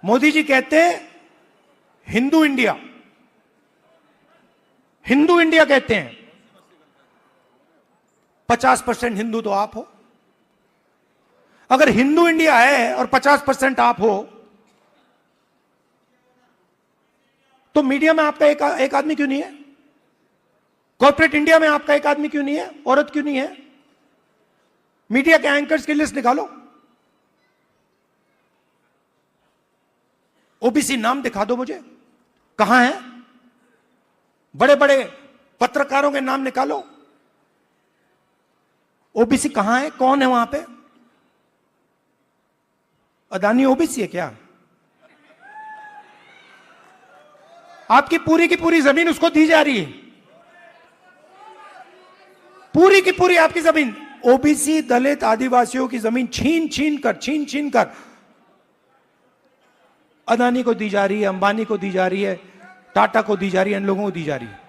मोदी जी कहते हैं Hindu India, Hindu India कहते हैं। 50% हिंदू तो आप हो। अगर हिंदू इंडिया है और 50% आप हो, तो मीडिया में आपका एक आदमी क्यों नहीं है? कॉर्पोरेट इंडिया में आपका एक आदमी क्यों नहीं है? औरत क्यों नहीं है? मीडिया के एंकर्स की लिस्ट निकालो। ओबीसी नाम दिखा दो मुझे, कहां है? बड़े बड़े पत्रकारों के नाम निकालो। ओबीसी कहां है? कौन है वहां पे? अदानी ओबीसी है क्या? आपकी पूरी की पूरी जमीन उसको दी जा रही है, पूरी की पूरी आपकी जमीन। ओबीसी दलित आदिवासियों की जमीन छीन छीन कर अदानी को दी जा रही है, अंबानी को दी जा रही है, टाटा को दी जा रही है, इन लोगों को दी जा रही है।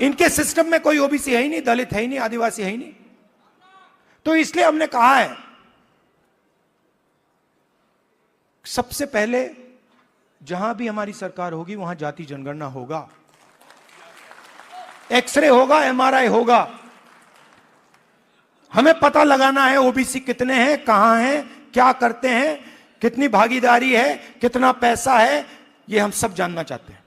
इनके सिस्टम में कोई ओबीसी है ही नहीं, दलित है ही नहीं, आदिवासी है ही नहीं। तो इसलिए हमने कहा है सबसे पहले जहां भी हमारी सरकार होगी वहां जाति जनगणना होगा, एक्सरे होगा, एमआरआई होगा। हमें पता लगाना है ओबीसी कितने हैं, कहां हैं, क्या करते हैं, कितनी भागीदारी है, कितना पैसा है, ये हम सब जानना चाहते हैं।